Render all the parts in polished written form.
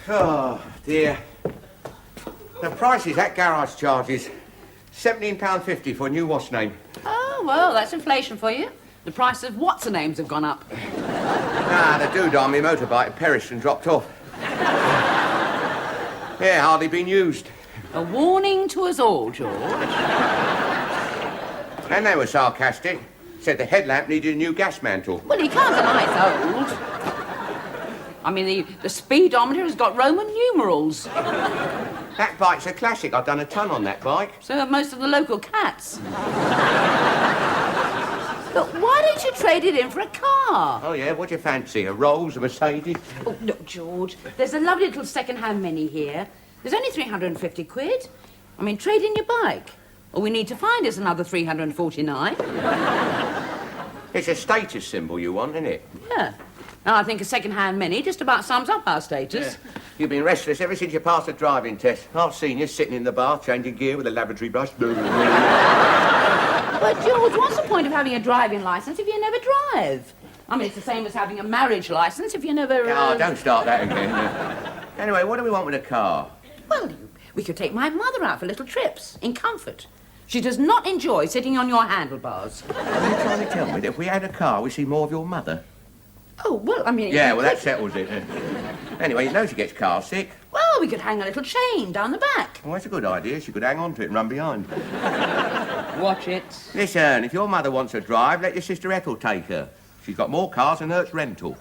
Oh, dear. The prices at garage charges. £17.50 for a new wash name. Oh, well, that's inflation for you. The price of what's-her-names have gone up. Nah, the doodah on my motorbike had perished and dropped off. Yeah, hardly been used. A warning to us all, George. And they were sarcastic. Said the headlamp needed a new gas mantle. Well, you can't deny it's old. I mean, the speedometer has got Roman numerals. That bike's a classic. I've done a ton on that bike. So have most of the local cats. Look, why don't you trade it in for a car? Oh, yeah, what do you fancy? A Rolls, a Mercedes? Oh, look, George, there's a lovely little second-hand Mini here. There's only 350 quid. I mean, trade in your bike. All we need to find is another 349. It's a status symbol you want, isn't it? Yeah. And I think a second-hand Mini just about sums up our status. Yeah. You've been restless ever since you passed the driving test. I've seen you sitting in the bath, changing gear with a lavatory brush. But, George, what's the point of having a driving licence if you never drive? I mean, it's the same as having a marriage licence if you never... Oh, don't start that again. Anyway, what do we want with a car? Well, we could take my mother out for little trips, in comfort. She does not enjoy sitting on your handlebars. Are you trying to tell me that if we had a car, we'd see more of your mother? Oh, well, I mean... Yeah, well, that settles it. Anyway, you know she gets car sick. Well, we could hang a little chain down the back. Well, that's a good idea. She could hang on to it and run behind. Watch it. Listen, if your mother wants to drive, let your sister Ethel take her. She's got more cars than Hertz rental.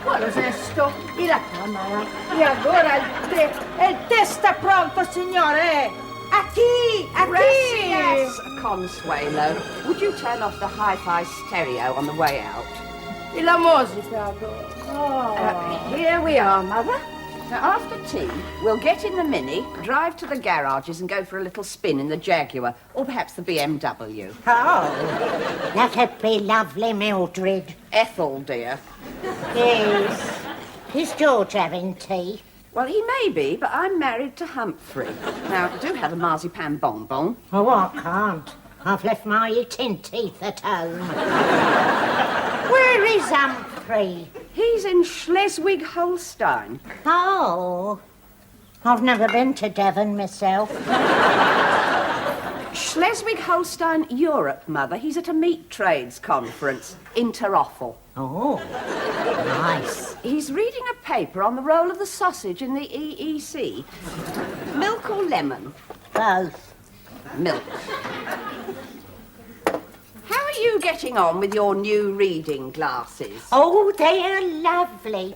Quello sesto, e la camera. E allora il test è pronto, signore. A chi? A chi? Yes, Consuelo. Would you turn off the hi-fi stereo on the way out? E la musica. Oh. Here we are, Mother. Now, after tea, we'll get in the Mini, drive to the garages and go for a little spin in the Jaguar, or perhaps the BMW. Oh, that'd be lovely, Mildred. Ethel, dear. Yes. Is George having tea? Well, he may be, but I'm married to Humphrey. Now, do have a marzipan bonbon. Oh, I can't. I've left my eating teeth at home. Where is Humphrey? He's in Schleswig-Holstein. Oh, I've never been to Devon myself. Schleswig-Holstein, Europe, Mother. He's at a meat trades conference, Interoffel. Oh, nice. He's reading a paper on the role of the sausage in the EEC. Milk or lemon? Both. Milk. How are you getting on with your new reading glasses? Oh, they are lovely.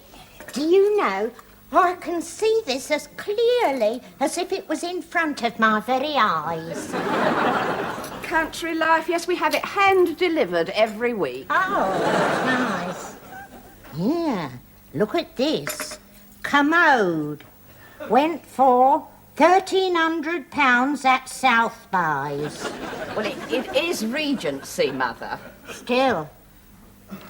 Do you know, I can see this as clearly as if it was in front of my very eyes. Country life, yes, we have it hand-delivered every week. Oh, nice. Yeah, look at this. Commode. Went for £1,300 at South Buys. Well, it is Regency, Mother. Still,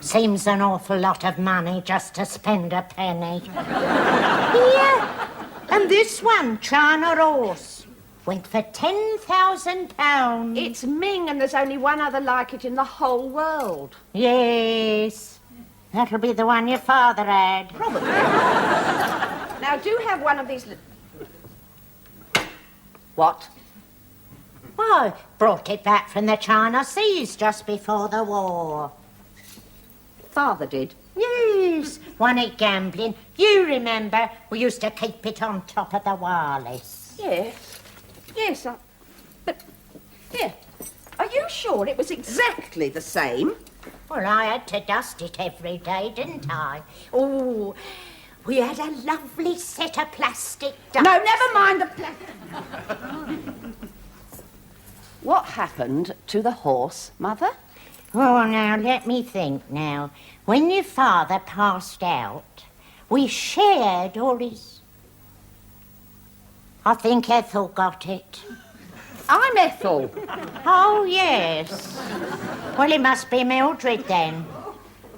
seems an awful lot of money just to spend a penny. Here, and this one, China Horse, went for £10,000. It's Ming, and there's only one other like it in the whole world. Yes, that'll be the one your father had. Probably. Now, do have one of these... What? I brought it back from the China Seas just before the war. Father did. Yes, won it gambling. You remember, we used to keep it on top of the wireless. Yes. Yes, but... Here. Are you sure it was exactly the same? Well, I had to dust it every day, didn't I? Oh, we had a lovely set of plastic ducks. No, never mind the plastic. What happened to the horse, Mother? Oh, now, let me think now. When your father passed out, we shared all his... I think Ethel got it. I'm Ethel. Oh, yes. Well, it must be Mildred, then.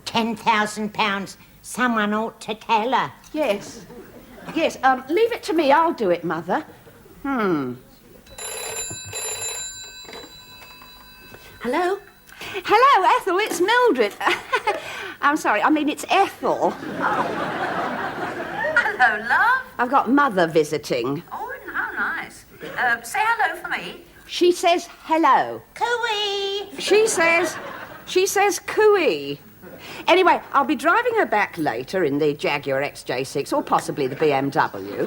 £10,000. Someone ought to tell her. Yes. Yes, leave it to me. I'll do it, Mother. Hello? Hello, Ethel, it's Mildred. I'm sorry, I mean, it's Ethel. Hello, love. I've got Mother visiting. Oh, how nice. Say hello for me. She says hello. Cooey! She says cooey. Anyway, I'll be driving her back later in the Jaguar XJ6 or possibly the BMW.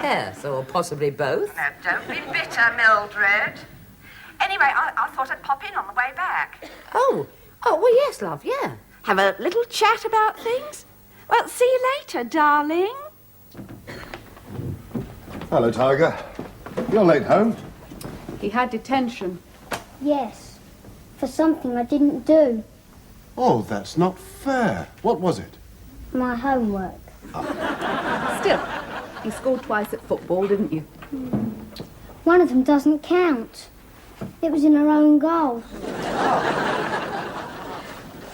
Yes, or possibly both. Now, don't be bitter, Mildred. Anyway, I thought I'd pop in on the way back. Oh, well, yes, love, yeah. Have a little chat about things. Well, see you later, darling. Hello, Tiger. You're late home. He had detention. Yes, for something I didn't do. Oh, that's not fair. What was it? My homework. Still, you scored twice at football, didn't you? One of them doesn't count. It was in our own goal.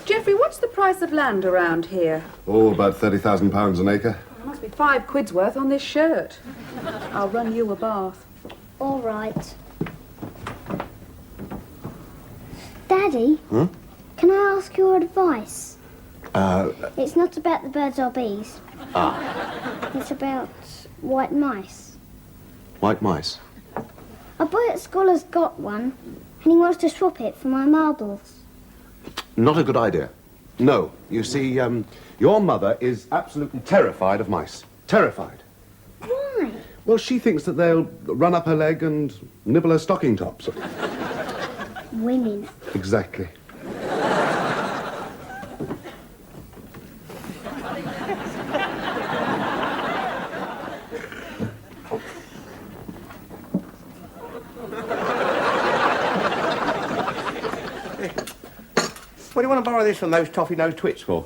Geoffrey, what's the price of land around here? Oh, about £30,000 an acre. There must be £5 worth on this shirt. I'll run you a bath. All right. Daddy? Huh? Can I ask your advice? It's not about the birds or bees. It's about white mice. White mice. A boy at school has got one, and he wants to swap it for my marbles. Not a good idea. No. You see, your mother is absolutely terrified of mice. Terrified. Why? Well, she thinks that they'll run up her leg and nibble her stocking tops. Women. Exactly. What do you want to borrow this from those toffee-nosed twits for?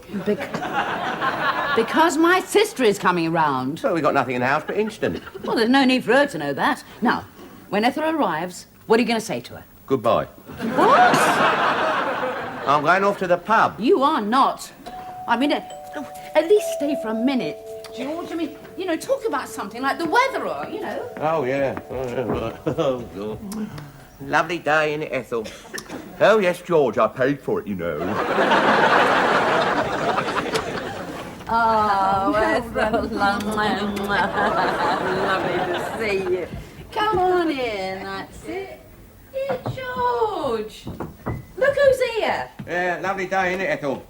Because my sister is coming around. Well, we got nothing in the house but instant. Well, there's no need for her to know that. Now, when Ethel arrives, what are you going to say to her? Goodbye. What? I'm going off to the pub. You are not. I mean, at least stay for a minute. George, I mean, talk about something like the weather or, Oh, yeah. Oh, God. Lovely day, innit, Ethel? Oh, yes, George, I paid for it, you know. Oh, Ethel, lovely to see you. Come on in, that's it. Here, George. Look who's here. Yeah, lovely day, innit, Ethel?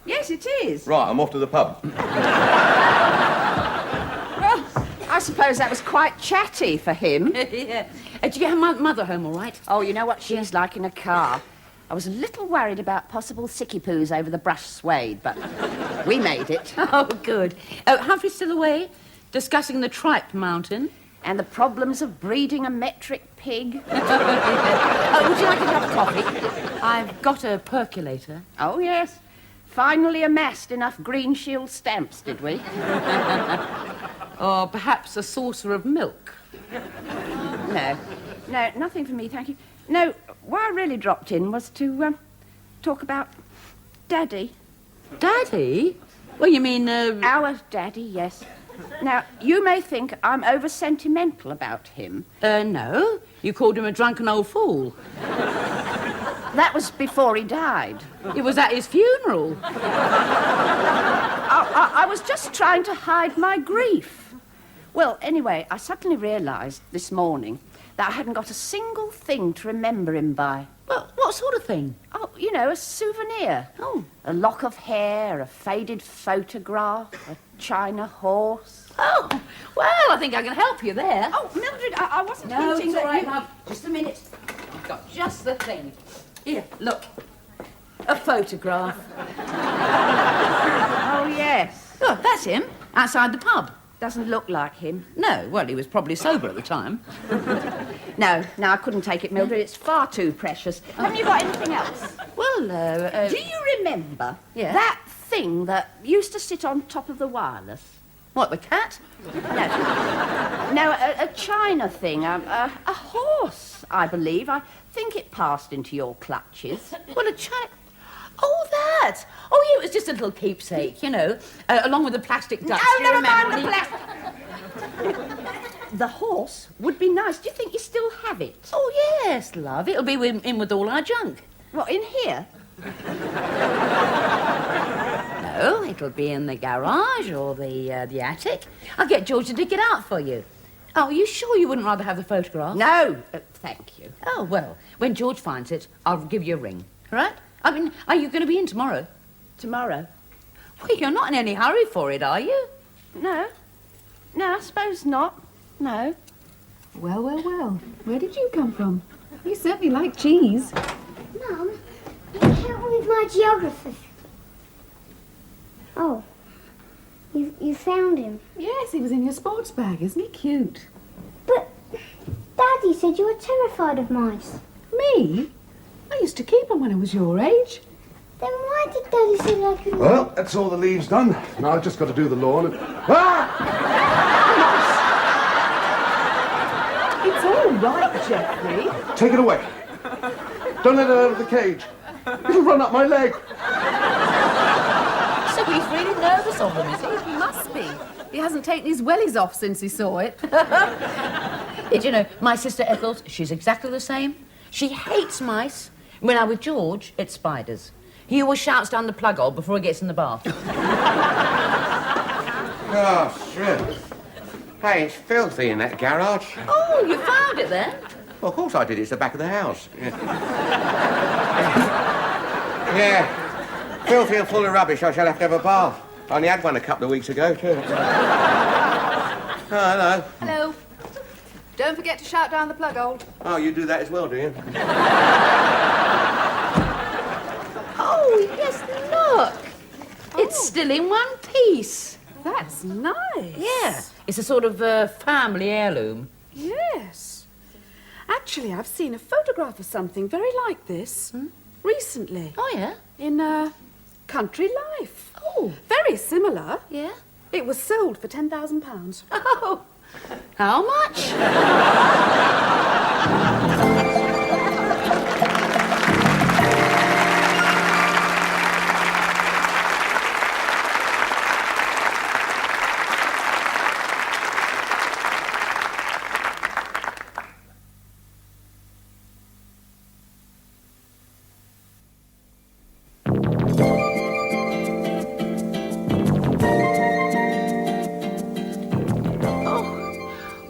Yes, it is. Right, I'm off to the pub. Well, I suppose that was quite chatty for him. Yeah. Did you get her mother home all right? Oh, you know what she's like in a car. I was a little worried about possible sicky poos over the brush suede, but we made it. Oh, good. Humphrey's still away, discussing the tripe mountain. And the problems of breeding a metric pig. Oh, would you like a cup of coffee? I've got a percolator. Oh, yes. Finally amassed enough Green Shield stamps, did we? Or perhaps a saucer of milk. No, nothing for me, thank you. No, why I really dropped in was to talk about Daddy. Daddy? Well, you mean, Our Daddy, yes. Now, you may think I'm over-sentimental about him. No. You called him a drunken old fool. That was before he died. It was at his funeral. I was just trying to hide my grief. Well, anyway, I suddenly realised this morning that I hadn't got a single thing to remember him by. Well, what sort of thing? Oh, a souvenir. Oh. A lock of hair, a faded photograph, a china horse. Oh, well, I think I can help you there. Oh, Mildred, I wasn't No, hinting it's all that right, you... love. Just a minute. I've got just the thing. Here, look. A photograph. Oh, yes. Oh, that's him, outside the pub. Doesn't look like him. No, well, he was probably sober at the time. No, I couldn't take it, Mildred. It's far too precious. Haven't you got anything else? Well, Do you remember Yeah. that thing that used to sit on top of the wireless? what, the cat? No, a china thing, a horse, I believe. I think it passed into your clutches. Well, a cat. Oh, that. Oh, yeah, it was just a little keepsake, along with the plastic ducks. Oh, Do you never remember mind the when The horse would be nice. Do you think you still have it? Oh, yes, love. It'll be in with all our junk. What, in here? No, it'll be in the garage or the attic. I'll get George to dig it out for you. Oh, are you sure you wouldn't rather have the photograph? No, thank you. Oh, well, when George finds it, I'll give you a ring, all right? I mean, are you going to be in tomorrow? Tomorrow? Well, you're not in any hurry for it, are you? No. No, I suppose not. No. Well, well, well. Where did you come from? You certainly like cheese. Mum, help me with my geography. Oh, you found him. Yes, he was in your sports bag. Isn't he cute? But Daddy said you were terrified of mice. Me? I used to keep them when I was your age. Then why did Daddy say I couldn't... Well, that's all the leaves done. Now I've just got to do the lawn and... Ah! It's all right, Geoffrey. Take it away. Don't let it out of the cage. It'll run up my leg. So he's really nervous of them, is he? He must be. He hasn't taken his wellies off since he saw it. Did you know, my sister Ethel, she's exactly the same. She hates mice. When I'm with George, it's spiders. He always shouts down the plug hole before he gets in the bath. Oh, shit. Hey, it's filthy in that garage. Oh, you found it then? Well, of course I did. It's the back of the house. Yeah. Yeah. Filthy and full of rubbish. I shall have to have a bath. I only had one a couple of weeks ago, too. Oh, hello. Hello. Don't forget to shout down the plug hole. Oh, you do that as well, do you? Oh, yes, look. It's still in one piece. That's nice. Yeah. It's a sort of family heirloom. Yes. Actually, I've seen a photograph of something very like this recently. Oh, yeah? In Country Life. Oh. Very similar. Yeah? It was sold for £10,000. Oh. How much?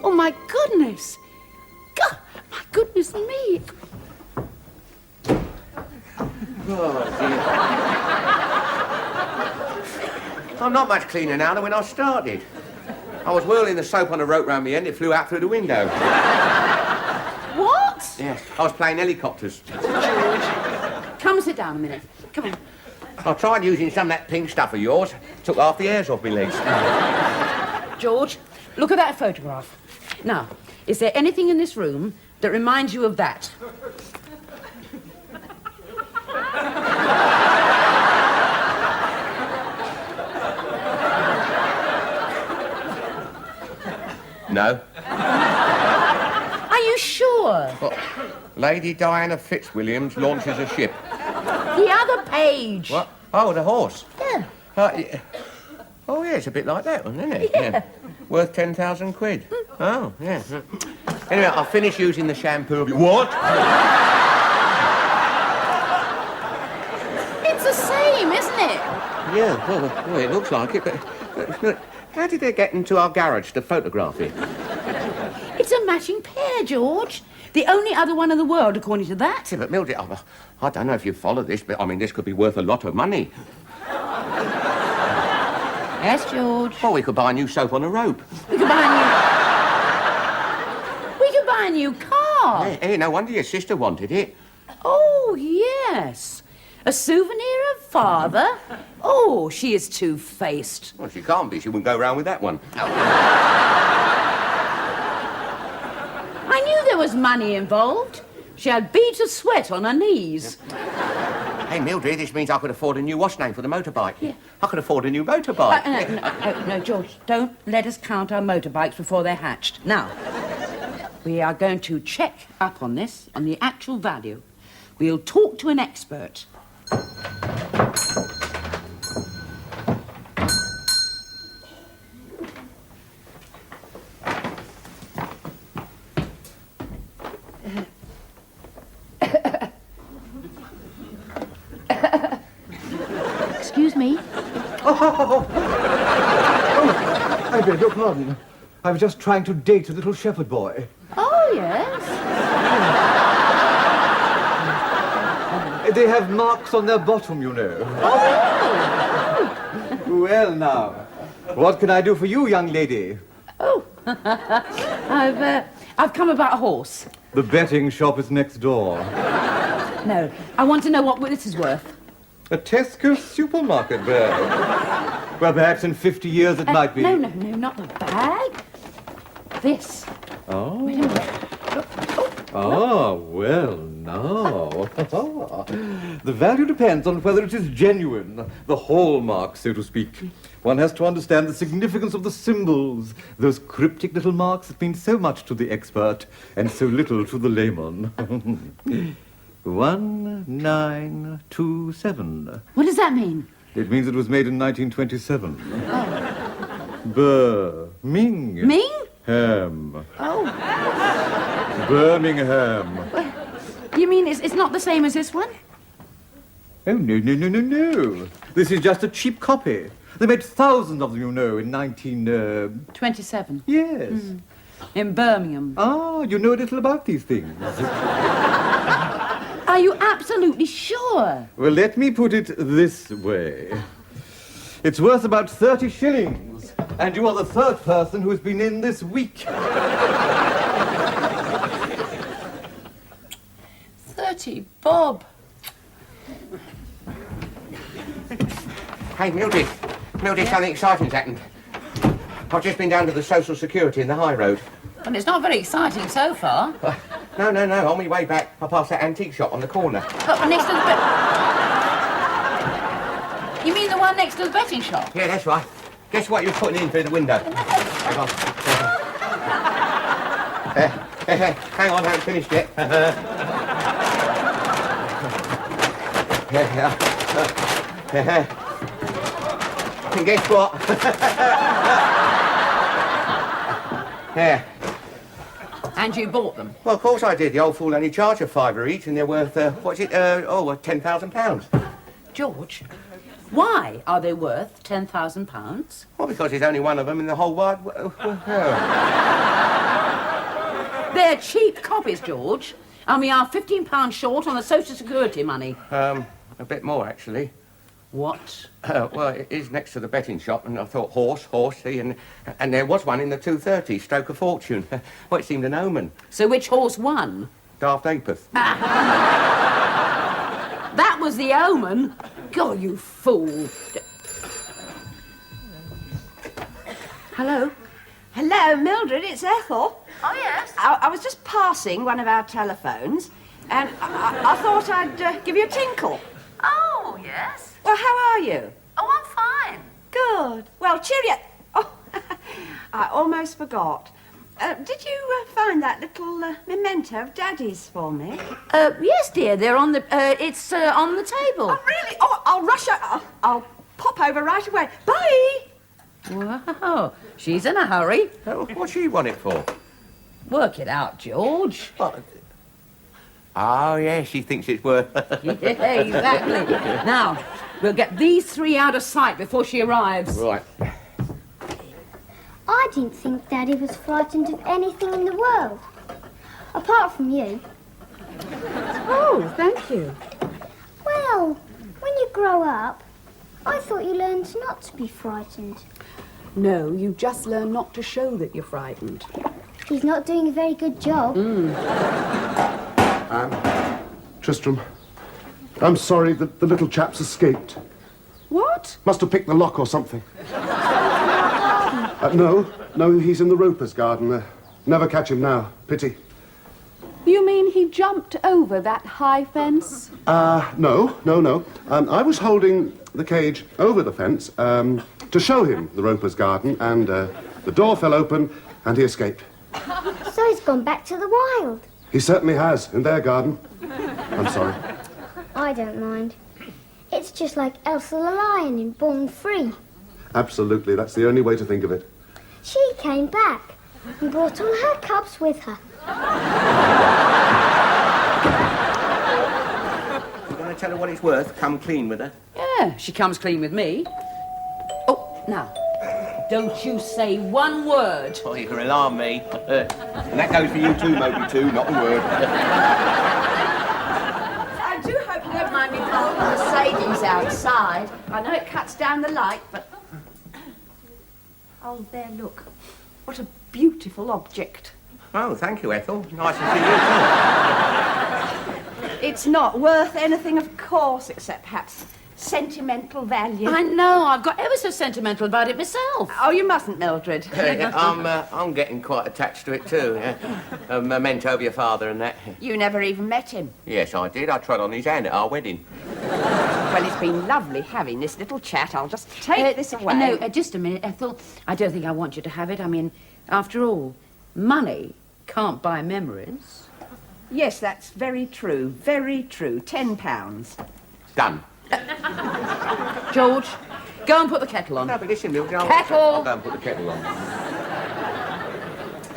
Oh, my goodness. God, my goodness me. I'm not much cleaner now than when I started. I was whirling the soap on a rope round my end. It flew out through the window. What? Yeah, I was playing helicopters. Come sit down a minute. Come on. I tried using some of that pink stuff of yours. Took half the hairs off my legs. George, look at that photograph. Now, is there anything in this room that reminds you of that? No. Are you sure? What? Lady Diana Fitzwilliams launches a ship. The other page. What? Oh, the horse. Yeah. Yeah. Oh, yeah, it's a bit like that one, isn't it? Yeah. Worth 10,000 quid. Oh, yeah. Anyway, I'll finish using the shampoo. What? It's the same, isn't it? Yeah, well, it looks like it, but look, how did they get into our garage to photograph it? It's a matching pair, George. The only other one in the world, according to that. Yeah, but Mildred, I don't know if you follow this, but I mean, this could be worth a lot of money. Yes, George. Well, we could buy a new soap on a rope. We could buy a new car. Hey, no wonder your sister wanted it. Oh, yes. A souvenir of father? Oh, she is two-faced. Well, she can't be. She wouldn't go round with that one. I knew there was money involved. She had beads of sweat on her knees. Hey, Mildred, this means I could afford a new wash name for the motorbike. Yeah. I could afford a new motorbike. No, George, don't let us count our motorbikes before they're hatched. Now, we are going to check up on this, on the actual value. We'll talk to an expert. Oh, I beg your pardon. I was just trying to date a little shepherd boy. Oh, yes. They have marks on their bottom, you know. Oh, really? Well, now, what can I do for you, young lady? Oh, I've come about a horse. The betting shop is next door. No, I want to know what this is worth. A Tesco supermarket bag. Well, perhaps in 50 years it might be. No, not the bag. This. Oh. Wait a minute. Ah, well, now. The value depends on whether it is genuine, the hallmark, so to speak. One has to understand the significance of the symbols, those cryptic little marks that mean so much to the expert and so little to the layman. 1927. What does that mean? It means it was made in 1927. Birmingham. Ming? Oh. Birmingham. You mean it's not the same as this one? Oh, no. This is just a cheap copy. They made thousands of them, you know, in 27. Yes. In Birmingham. Ah, you know a little about these things. Are you absolutely sure? Well, let me put it this way. It's worth about 30 shillings, and you are the third person who has been in this week. 30 bob. Hey, Mildred, something exciting's happened. I've just been down to the Social Security in the High Road. And it's not very exciting so far. No. On my way back, I passed that antique shop on the corner. Oh, next to the... You mean the one next to the betting shop? Yeah, that's right. Guess what you're putting in through the window? Hang on. Hang on, I haven't finished yet. And guess what? Yeah. And you bought them? Well, of course I did. The old fool only charged a fiver each, and they're worth, £10,000. George, why are they worth £10,000? Well, because there's only one of them in the whole wide world. They're cheap copies, George. And we are £15 short on the Social Security money. A bit more, actually. What? Well, it is next to the betting shop, and I thought horse, see, and there was one in the 230, Stoke of Fortune. Well, it seemed an omen. So which horse won? Daft Apeth. That was the omen? God, you fool. Hello? Hello, Mildred, it's Ethel. Oh, yes. I was just passing one of our telephones, and I thought I'd give you a tinkle. Oh, yes. Well, how are you? Oh, I'm fine. Good. Well, cheerio. Oh, I almost forgot. Did you find that little memento of Daddy's for me? Yes, dear, they're on the... it's on the table. Oh, really? Oh, I'll rush out. I'll pop over right away. Bye! Wow, she's in a hurry. What's she want it for? Work it out, George. What? Oh, yeah, she thinks it's worth... Yeah, exactly. Now, we'll get these three out of sight before she arrives. Right. I didn't think Daddy was frightened of anything in the world. Apart from you. Oh, thank you. Well, when you grow up, I thought you learned not to be frightened. No, you just learn not to show that you're frightened. He's not doing a very good job. Tristram, I'm sorry that the little chap's escaped. What? Must have picked the lock or something. No, he's in the Roper's garden. Never catch him now. Pity. You mean he jumped over that high fence? No. I was holding the cage over the fence to show him the Roper's garden, and the door fell open and he escaped. So he's gone back to the wild. He certainly has, in their garden. I'm sorry. I don't mind. It's just like Elsa the lion in Born Free. Absolutely, that's the only way to think of it. She came back and brought all her cubs with her. You're going to tell her what it's worth? Come clean with her? Yeah, she comes clean with me. Now, don't you say one word. Oh, you can rely on me. And that goes for you too, Moby, too, not a word. I do hope you don't mind me parking the Mercedes outside. I know it cuts down the light, but... Oh, there, look. What a beautiful object. Oh, thank you, Ethel. Nice to see you, too. It's not worth anything, of course, except perhaps sentimental value. I know, I've got ever so sentimental about it myself. Oh, you mustn't, Mildred. I'm getting quite attached to it, too. Yeah. A memento of your father and that. You never even met him. Yes, I did. I trod on his hand at our wedding. Well, it's been lovely having this little chat. I'll just take this away. No, just a minute, Ethel. I don't think I want you to have it. I mean, after all, money can't buy memories. Yes, that's very true. Very true. £10. Done. George, go and put the kettle on. No, but listen, Mildred, Kettle! I'll go and put the kettle on.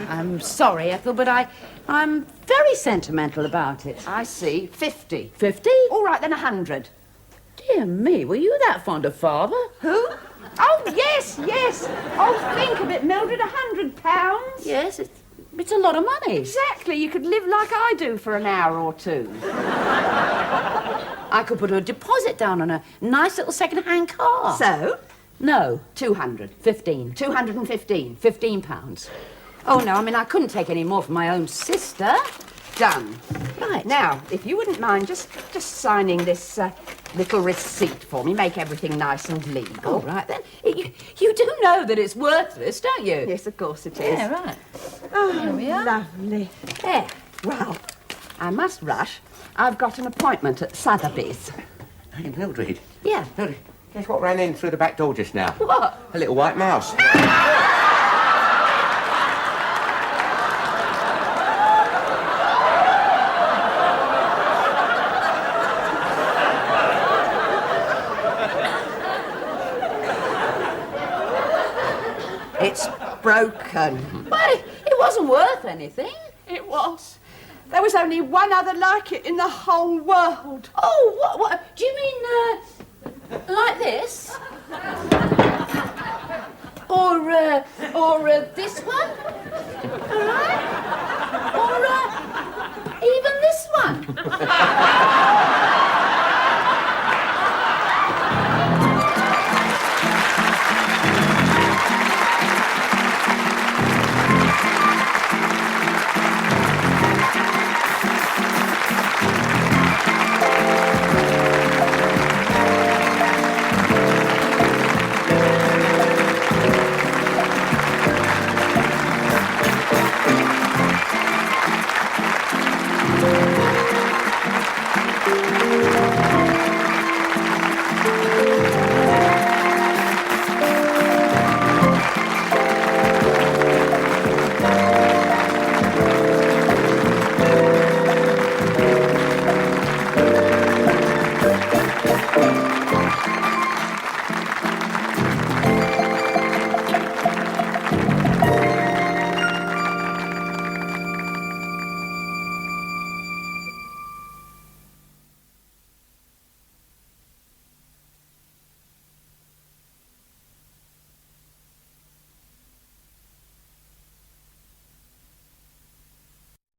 I'm sorry, Ethel, but I'm very sentimental about it. I see. 50. 50? All right, then 100. Dear me, were you that fond of Father? Who? Oh, yes, yes. Oh, think of it, Mildred, £100. Yes, it's a lot of money. Exactly. You could live like I do for an hour or two. I could put a deposit down on a nice little second-hand car. So? No. 200. 15. 215. £15. Oh, no, I mean, I couldn't take any more from my own sister. Done. Right. Now, if you wouldn't mind just signing this little receipt for me, make everything nice and legal. All right, then. You do know that it's worthless, don't you? Yes, of course it is. Yeah, right. Oh, Here we are. lovely. There. Well, I must rush. I've got an appointment at Sotheby's. Hey, Mildred. Yeah. Mildred, guess what ran in through the back door just now? What? A little white mouse. It's broken. Well, it wasn't worth anything. It was. There was only one other like it in the whole world. Oh, what? Do you mean, like this? Or this one? All right.